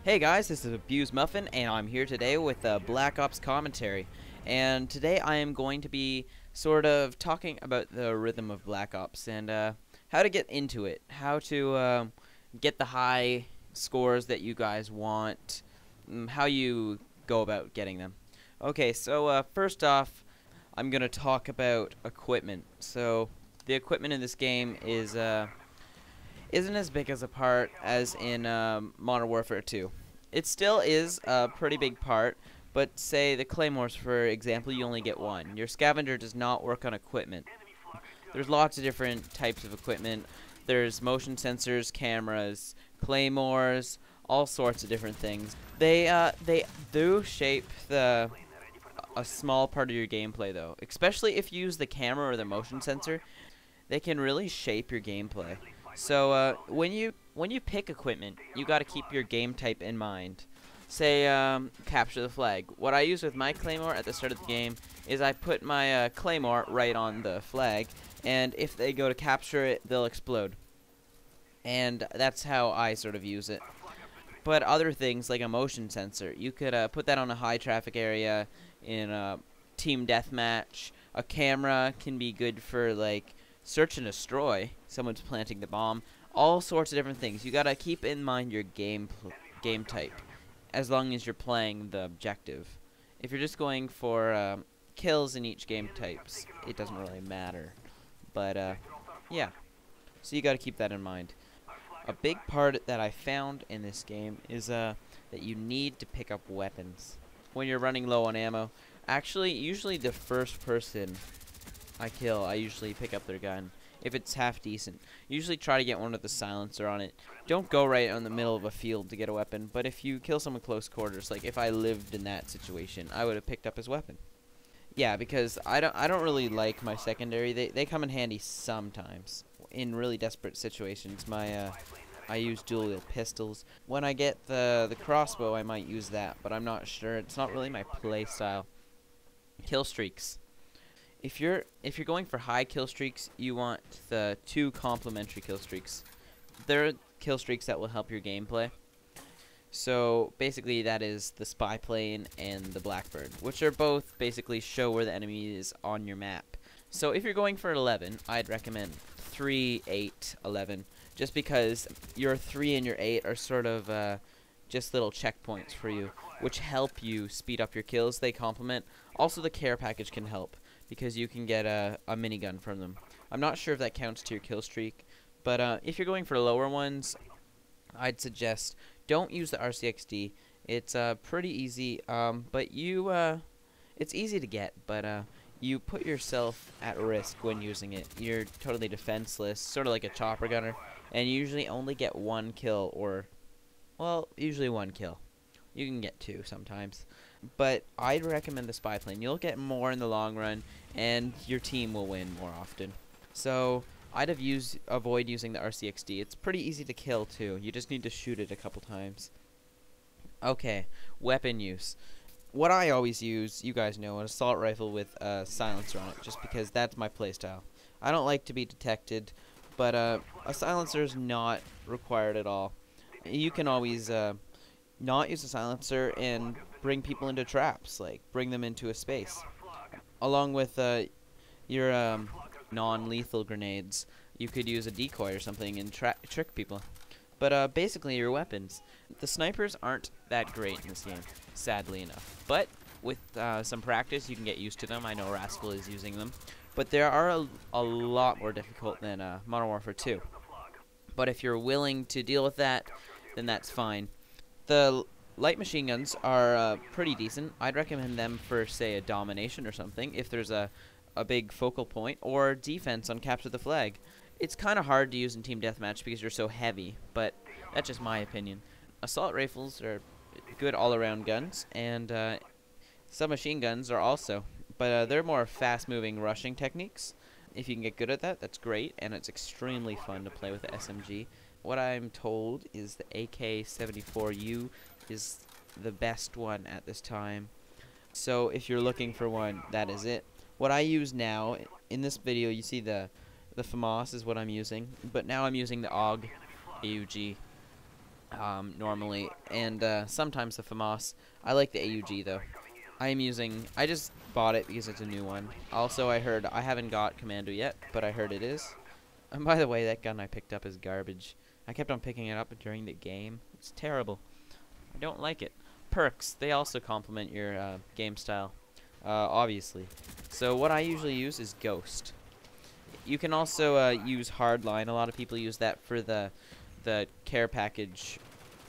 Hey guys, this is Abuse Muffin, and I'm here today with a Black Ops commentary. And today I am going to be sort of talking about the rhythm of Black Ops and how to get into it, how to get the high scores that you guys want, how you go about getting them. Okay, so first off, I'm going to talk about equipment. So the equipment in this game is isn't as big as a part as in Modern Warfare 2. It still is a pretty big part, but say the Claymores, for example, you only get one. Your scavenger does not work on equipment. There's lots of different types of equipment. There's motion sensors, cameras, Claymores, all sorts of different things. They do shape a small part of your gameplay, though. Especially if you use the camera or the motion sensor, they can really shape your gameplay. So when you pick equipment, you got to keep your game type in mind. Say capture the flag. What I use with my Claymore at the start of the game is I put my Claymore right on the flag, and if they go to capture it, they'll explode. And that's how I sort of use it. But other things like a motion sensor, you could put that on a high traffic area in a team deathmatch. A camera can be good for like search and destroy. Someone's planting the bomb. All sorts of different things. You gotta keep in mind your game type, as long as you're playing the objective. If you're just going for kills in each game types, it doesn't really matter. But yeah, so you gotta keep that in mind. A big part that I found in this game is that you need to pick up weapons when you're running low on ammo. Actually, usually the first person I kill, I usually pick up their gun if it's half decent. Usually try to get one with the silencer on it. Don't go right in the middle of a field to get a weapon, but if you kill someone close quarters, like if I lived in that situation, I would have picked up his weapon. Yeah, because I don't really like my secondary. They come in handy sometimes in really desperate situations. I use dual wield pistols. When I get the crossbow, I might use that, but I'm not sure. It's not really my play style. Killstreaks. If you're going for high kill streaks, you want the 2 complementary kill streaks. They're kill streaks that will help your gameplay. So basically that is the spy plane and the blackbird, which are both basically show where the enemy is on your map. So if you're going for 11, I'd recommend 3, 8, 11, just because your 3 and your 8 are sort of just little checkpoints for you, which help you speed up your kills. They complement. Also, the care package can help, because you can get a minigun from them. I'm not sure if that counts to your kill streak, but if you're going for lower ones, I'd suggest don't use the RCXD. It's pretty easy, but it's easy to get, but you put yourself at risk when using it. You're totally defenseless, sort of like a chopper gunner, and you usually only get 1 kill, or, well, usually 1 kill. You can get 2 sometimes. But I'd recommend the spy plane. You'll get more in the long run, and your team will win more often. So I'd avoid using the RCXD. It's pretty easy to kill too. You just need to shoot it a couple times. Okay, weapon use. What I always use, you guys know, an assault rifle with a silencer on it, just because that's my playstyle. I don't like to be detected, but a silencer is not required at all. You can always not use a silencer and bring people into traps, like bring them into a space. Along with your non-lethal grenades, you could use a decoy or something and trick people. But basically your weapons. The snipers aren't that great in this game, sadly enough. But with some practice, you can get used to them. I know Rascal is using them. But they are a lot more difficult than Modern Warfare 2. But if you're willing to deal with that, then that's fine. The light machine guns are pretty decent. I'd recommend them for, say, a domination or something, if there's a big focal point, or defense on capture the flag. It's kind of hard to use in team deathmatch because you're so heavy, but that's just my opinion. Assault rifles are good all-around guns, and submachine guns are also, but they're more fast-moving rushing techniques. If you can get good at that, that's great, and it's extremely fun to play with the SMG. What I'm told is the AK-74U is the best one at this time. So if you're looking for one, that is it. What I use now, in this video, you see the Famas is what I'm using, but now I'm using the AUG. normally, and sometimes the Famas. I like the AUG though. I just bought it because it's a new one. Also, I haven't got Commando yet, but I heard it is. And by the way, that gun I picked up is garbage. I kept on picking it up during the game. It's terrible. I don't like it. Perks, they also complement your game style, obviously. So what I usually use is Ghost. You can also use Hardline. A lot of people use that for the care package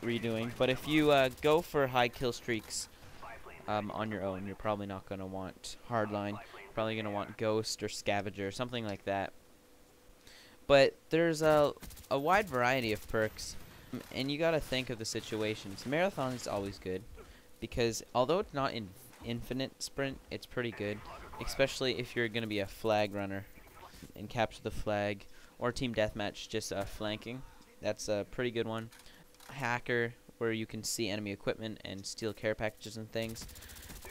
redoing. But if you go for high kill streaks on your own, you're probably not going to want Hardline. You're probably going to want Ghost or Scavenger, something like that. But there's a wide variety of perks, and you got to think of the situations. Marathon is always good, because although it's not in infinite sprint, it's pretty good, especially if you're going to be a flag runner and capture the flag, or team deathmatch just flanking. That's a pretty good one. Hacker, where you can see enemy equipment and steal care packages and things.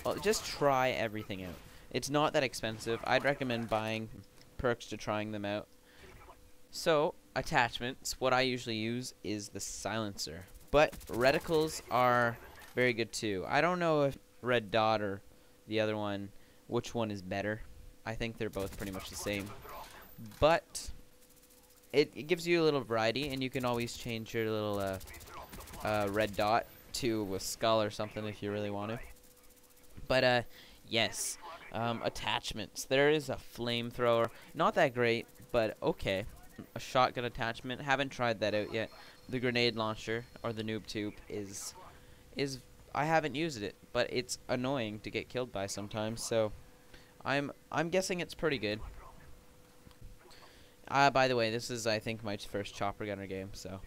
Well, just try everything out. It's not that expensive. I'd recommend buying perks to trying them out. So, attachments, what I usually use is the silencer. But reticles are very good too. I don't know if red dot or the other one, which one is better. I think they're both pretty much the same. But it gives you a little variety, and you can always change your little red dot to a skull or something if you really want to. But yes, attachments. There is a flamethrower. Not that great, but okay. A shotgun attachment. Haven't tried that out yet. The grenade launcher, or the noob tube, is I haven't used it, but it's annoying to get killed by sometimes. So I'm guessing it's pretty good. By the way, this is, I think, my first chopper gunner game, so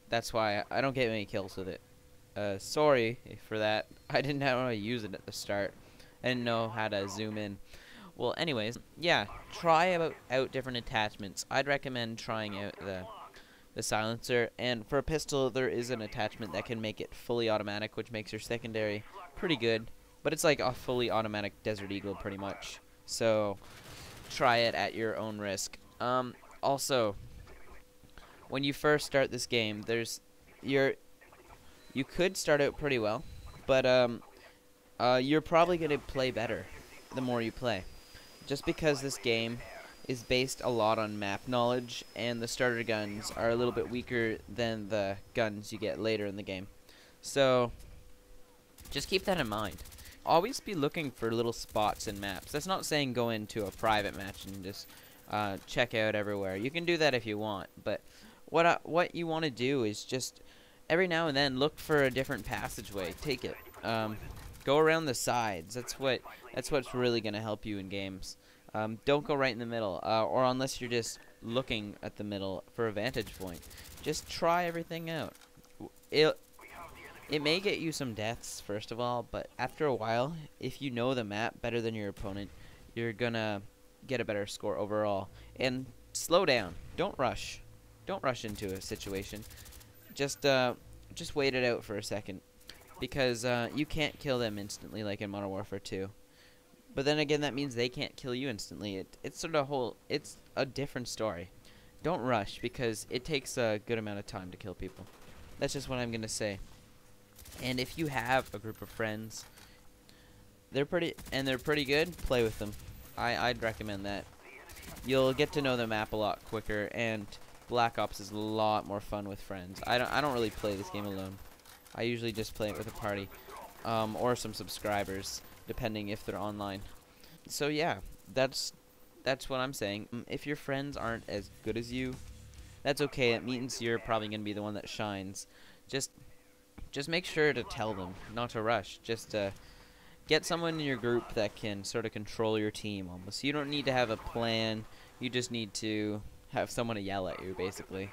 that's why I don't get many kills with it. Sorry for that. I didn't know how to use it at the start. I didn't know how to zoom in. Well, anyways, yeah, try out different attachments. I'd recommend trying out the silencer, and for a pistol, there is an attachment that can make it fully automatic, which makes your secondary pretty good, but it's like a fully automatic Desert Eagle, pretty much. So try it at your own risk. Also, when you first start this game, you could start out pretty well, but you're probably gonna play better the more you play, just because this game is based a lot on map knowledge, and the starter guns are a little bit weaker than the guns you get later in the game. So just keep that in mind. Always be looking for little spots in maps. That's not saying go into a private match and just check out everywhere. You can do that if you want, but what you want to do is just every now and then look for a different passageway. Take it. Go around the sides. That's what's really gonna help you in games. Don't go right in the middle, or unless you're just looking at the middle for a vantage point. Just try everything out. It may get you some deaths first of all, but after a while, if you know the map better than your opponent, you're gonna get a better score overall. And slow down. Don't rush. Don't rush into a situation. Just wait it out for a second, because you can't kill them instantly like in Modern Warfare 2. But then again, that means they can't kill you instantly. It's a different story. Don't rush, because it takes a good amount of time to kill people. That's just what I'm gonna say. And if you have a group of friends, they're pretty good, play with them. I'd recommend that. You'll get to know the map a lot quicker, and Black Ops is a lot more fun with friends. I don't really play this game alone. I usually just play it with a party, or some subscribers, depending if they're online. So yeah, that's what I'm saying. If your friends aren't as good as you, that's okay. It means you're probably gonna be the one that shines. Just make sure to tell them not to rush. Just get someone in your group that can sort of control your team almost. You don't need to have a plan. You just need to have someone to yell at you, basically.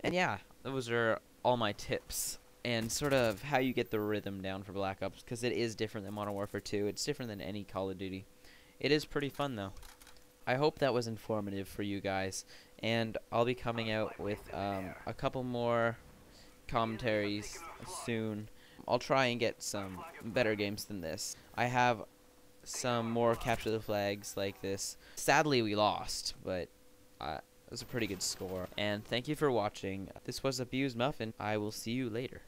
And yeah, those are all my tips, and sort of how you get the rhythm down for Black Ops, because it is different than Modern Warfare 2. It's different than any Call of Duty. It is pretty fun, though. I hope that was informative for you guys, and I'll be coming out with a couple more commentaries soon. I'll try and get some better games than this. I have some more capture the flags like this. Sadly, we lost, but That was a pretty good score. And thank you for watching. This was Abused Muffin. I will see you later.